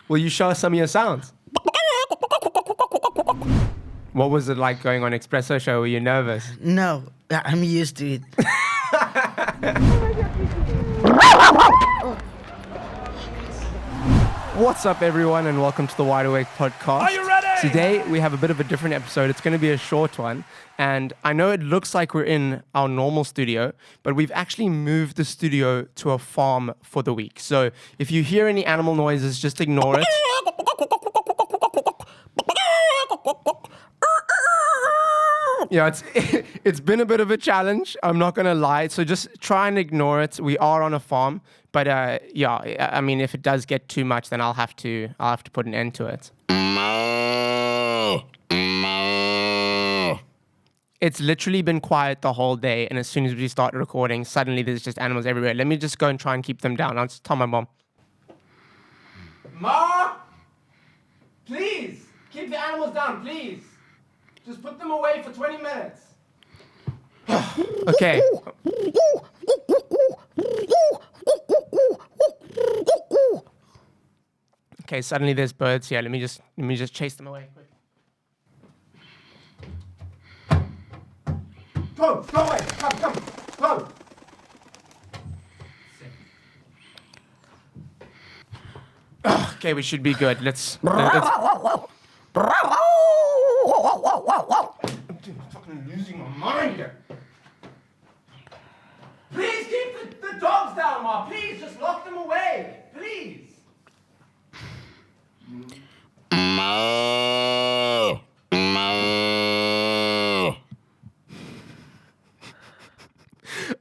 Will you show us some of your sounds? What was it like going on Espresso Show? Were you nervous? No, I'm used to it. What's up, everyone, and welcome to the Wide Awake podcast. Are you ready? Today, we have a bit of a different episode. It's going to be a short one, and I know it looks like we're in our normal studio, but we've actually moved the studio to a farm for the week. So if you hear any animal noises, just ignore it. Yeah, it's been a bit of a challenge. I'm not gonna lie. So just try and ignore it. We are on a farm, but yeah. I mean, if it does get too much, then I'll have to put an end to it. It's literally been quiet the whole day, and as soon as we start recording, suddenly there's just animals everywhere. Let me just go and try and keep them down. I'll just tell my mom. Ma, please keep the animals down, please. Just put them away for 20 minutes. Okay. Okay, suddenly there's birds here. Let me just chase them away quick. Go away. Come, go. Okay, we should be good. Let's I'm fucking losing my mind here. Please keep the dogs down, Ma. Please, just lock them away. Please.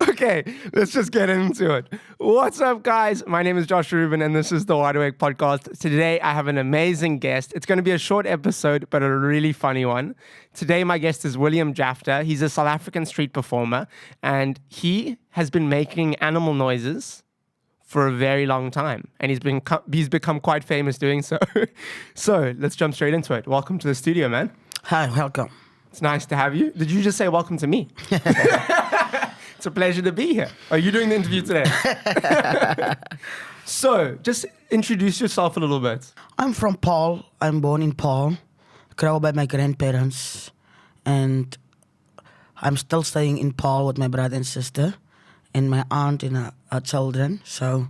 Okay, let's just get into it. What's up, guys? My name is Josh Rubin, and this is the Wide Awake podcast. Today, I have an amazing guest. It's going to be a short episode, but a really funny one. Today, my guest is William Jafta. He's a South African street performer, and he has been making animal noises for a very long time, and he's become quite famous doing so. So, let's jump straight into it. Welcome to the studio, man. Hi, welcome. It's nice to have you. Did you just say welcome to me? It's a pleasure to be here. Are you doing the interview today? So, just introduce yourself a little bit. I'm from Paul. I'm born in Paul. Grew up by my grandparents. And I'm still staying in Paul with my brother and sister. And my aunt and her children. So,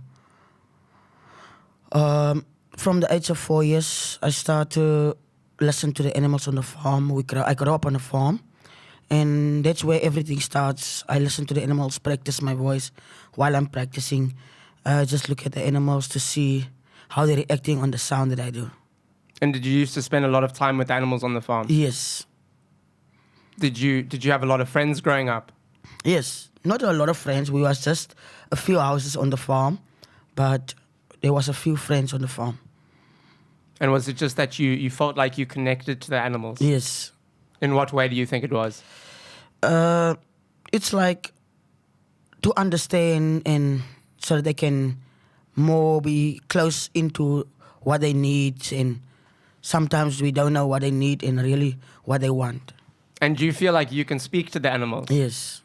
from the age of 4 years, I started to listen to the animals on the farm. I grew up on a farm. And that's where everything starts. I listen to the animals, practice my voice while I'm practicing. Just look at the animals to see how they're reacting on the sound that I do. And did you used to spend a lot of time with animals on the farm? Yes. Did you have a lot of friends growing up? Yes. Not a lot of friends. We was just a few houses on the farm, but there was a few friends on the farm. And was it just that you felt like you connected to the animals? Yes. In what way do you think it was? It's like to understand and so that they can more be close into what they need, and sometimes we don't know what they need and really what they want. And do you feel like you can speak to the animals? Yes.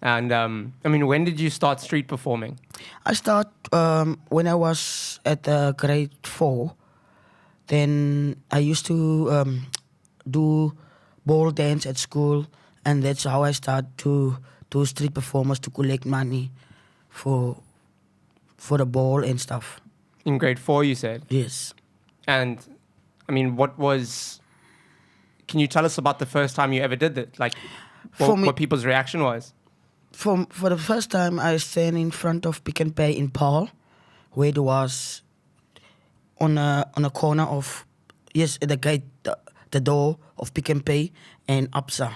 And I mean, when did you start street performing? I start when I was at grade 4. Then I used to do ball dance at school, and that's how I started to do street performers to collect money for the ball and stuff. In grade 4, you said? Yes. And I mean, can you tell us about the first time you ever did that? Like, what people's reaction was? For the first time, I stand in front of Pick and Pay in Paul, where it was on a corner of, yes, at the gate, the door of Pick and Pay and Absa.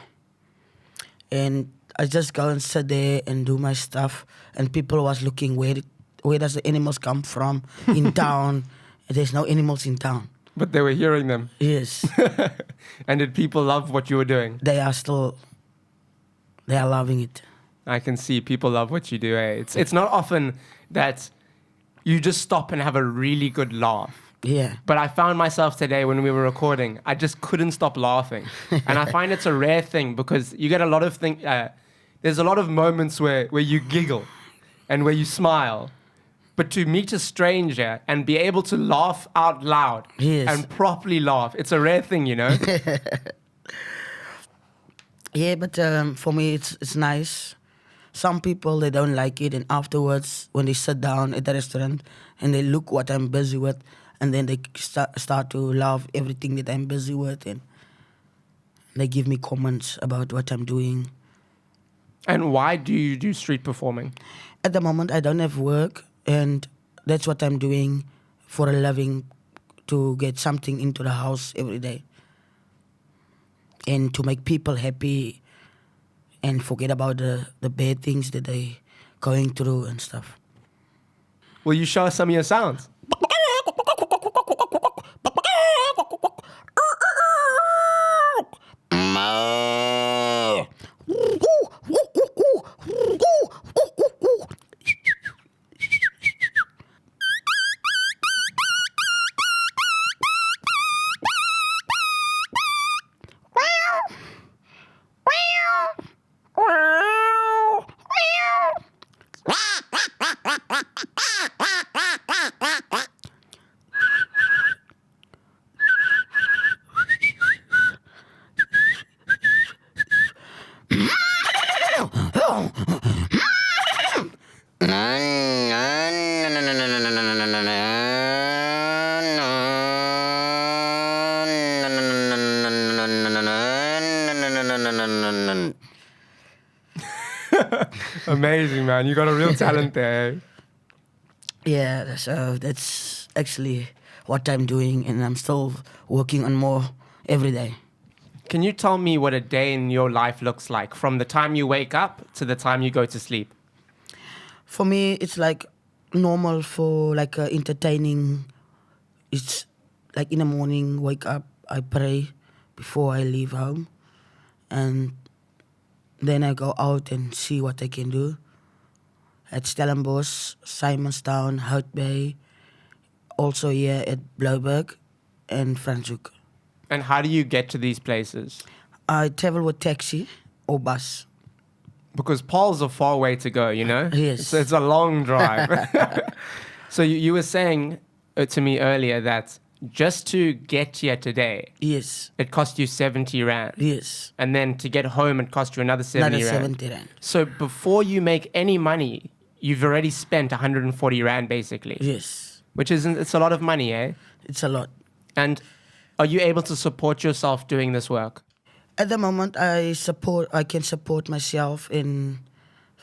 And I just go and sit there and do my stuff, and people was looking, where does the animals come from in town? There's no animals in town. But they were hearing them. Yes. And did people love what you were doing? They are loving it. I can see people love what you do. It's not often that you just stop and have a really good laugh. Yeah. But I found myself today when we were recording, I just couldn't stop laughing. And I find it's a rare thing because you get a lot of there's a lot of moments where you giggle and where you smile. But to meet a stranger and be able to laugh out loud Yes. and properly laugh, it's a rare thing, you know? Yeah, but for me, it's nice. Some people, they don't like it, and afterwards, when they sit down at the restaurant and they look what I'm busy with, and then they start to love everything that I'm busy with, and they give me comments about what I'm doing. And why do you do street performing? At the moment, I don't have work, and that's what I'm doing for a living, to get something into the house every day and to make people happy and forget about the bad things that they going through and stuff. Will you show us some of your sounds? Amazing, man. You got a real talent there. Eh? Yeah, so that's actually what I'm doing, and I'm still working on more every day. Can you tell me what a day in your life looks like from the time you wake up to the time you go to sleep? For me, it's like normal for like entertaining. It's like in the morning, wake up, I pray before I leave home, and then I go out and see what I can do at Stellenbosch, Simonstown, Hout Bay, also here at Blouberg and Franschhoek. And how do you get to these places? I travel with taxi or bus. Because Paul's a far way to go, you know? Yes. It's a long drive. So you were saying to me earlier that just to get here today, Yes, it cost you 70 Rand. yes. And then to get home, it cost you another 70 Another Rand. 70 Rand. So before you make any money, you've already spent 140 Rand basically. Yes, Which isn't, it's a lot of money, eh? it's a lot. And are you able to support yourself doing this work? At the moment, I can support myself and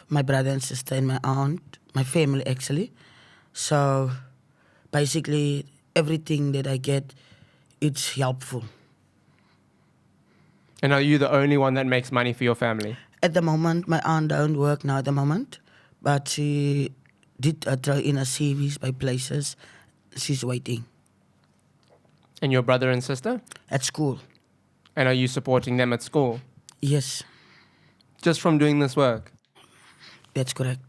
my brother and sister and my aunt, my family actually. So basically, everything that I get, it's helpful. And are you the only one that makes money for your family? At the moment, my aunt don't work now at the moment, but she did throw in her CVs by places. She's waiting And your brother and sister? at school. And are you supporting them at school? Yes, Just from doing this work? that's correct.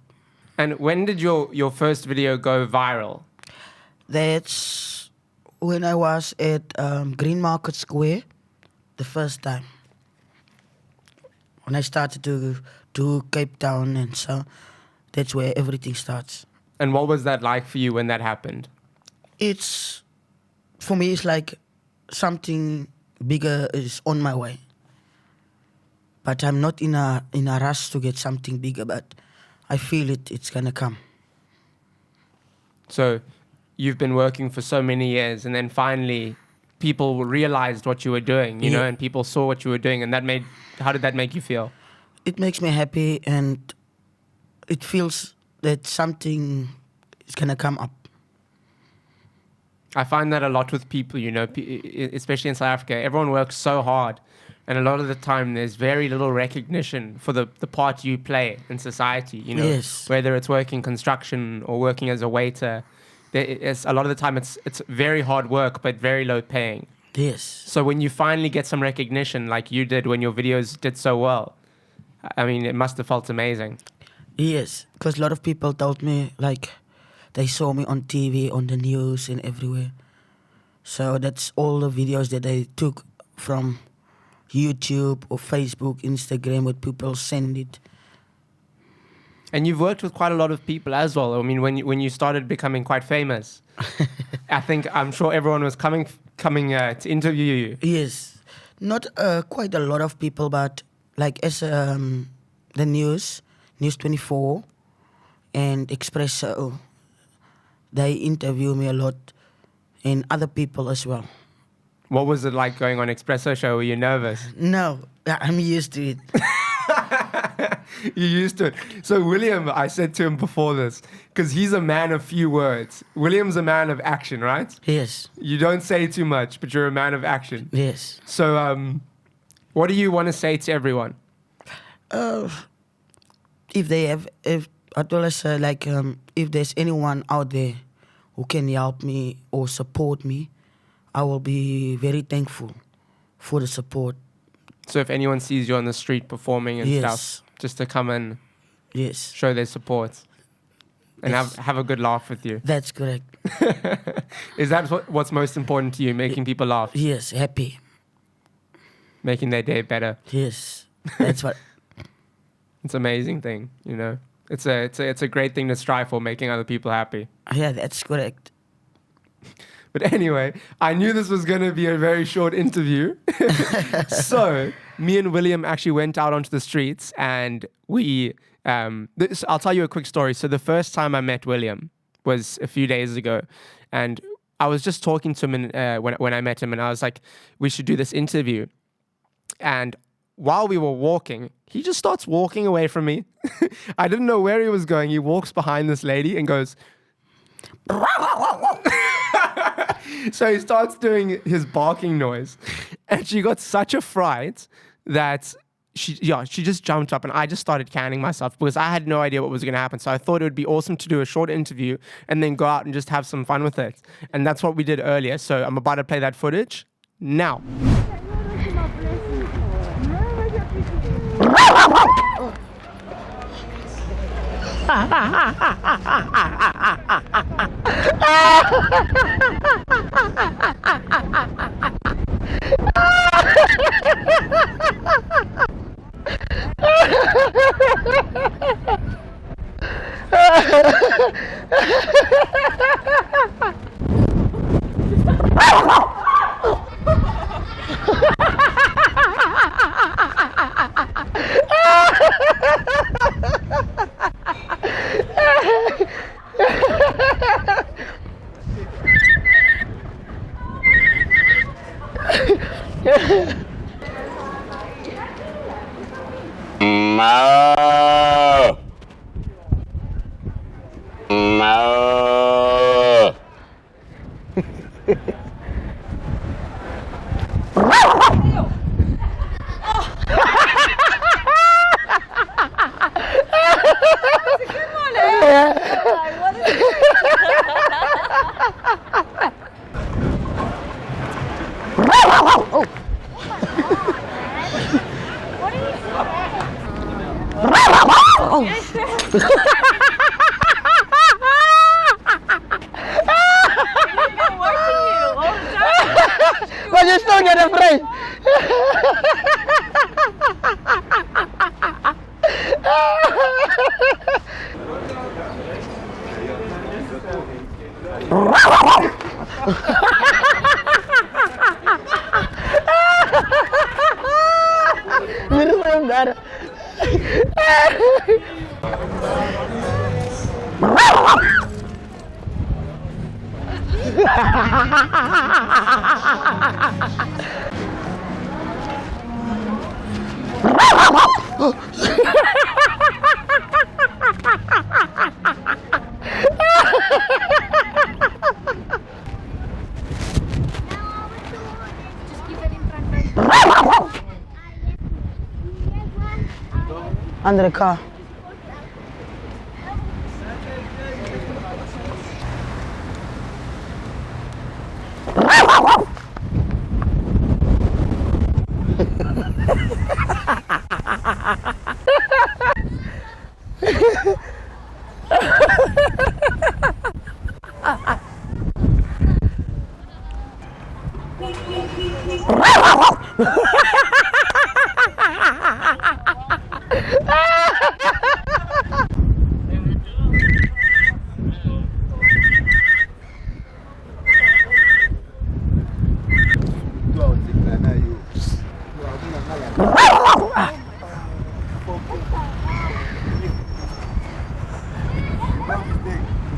And when did your first video go viral? That's when I was at Green Market Square the first time. When I started to do Cape Town, and so that's where everything starts. And what was that like for you when that happened? It's, for me, it's like something bigger is on my way. But I'm not in a rush to get something bigger, but I feel it's gonna come. So you've been working for so many years and then finally people realized what you were doing, you know, Yeah. and people saw what you were doing, and how did that make you feel? It makes me happy, and it feels that something is gonna come up. I find that a lot with people, you know, especially in South Africa. Everyone works so hard, and a lot of the time there's very little recognition for the part you play in society, you know, Yes. whether it's working construction or working as a waiter. A lot of the time it's very hard work, but very low paying. Yes. So when you finally get some recognition like you did when your videos did so well, I mean, it must have felt amazing. Yes, because a lot of people told me, like, they saw me on TV, on the news, and everywhere. So that's all the videos that I took from YouTube or Facebook, Instagram, where people send it. And you've worked with quite a lot of people as well. I mean, when you started becoming quite famous, I'm sure everyone was coming to interview you. Yes, not quite a lot of people, but like as the News 24 and Expresso, they interview me a lot, and other people as well. What was it like going on Expresso show? Were you nervous? No, I'm used to it. You're used to it. So William, I said to him before this, because he's a man of few words. William's a man of action, right? Yes, You don't say too much, but you're a man of action. yes. So what do you want to say to everyone? If I told us if there's anyone out there who can help me or support me, I will be very thankful for the support. So if anyone sees you on the street performing and Yes. stuff, just to come and Yes, show their support and Yes. have a good laugh with you. that's correct. Is that what's most important to you, making people laugh, Yes, happy. making their day better? Yes, that's what. It's an amazing thing, you know. It's a great thing to strive for, making other people happy. Yeah, that's correct. But anyway, I knew this was going to be a very short interview. So me and William actually went out onto the streets and I'll tell you a quick story. So the first time I met William was a few days ago, and I was just talking to him when I met him, and I was like, we should do this interview. And while we were walking, he just starts walking away from me. I didn't know where he was going. He walks behind this lady and goes, so he starts doing his barking noise, and she got such a fright that she just jumped up, and I just started canning myself because I had no idea what was going to happen. So I thought it would be awesome to do a short interview and then go out and just have some fun with it. And that's what we did earlier. So I'm about to play that footage now. No. No. But you still get afraid. Under the car.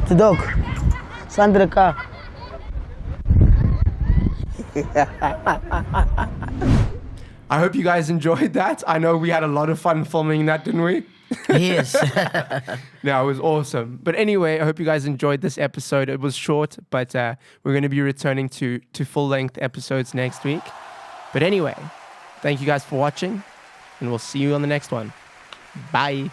The dog. It's under the car. I hope you guys enjoyed that. I know we had a lot of fun filming that, didn't we? Yes. No, it was awesome. But anyway, I hope you guys enjoyed this episode. It was short, but we're going to be returning to full-length episodes next week. But anyway, thank you guys for watching, and we'll see you on the next one. Bye.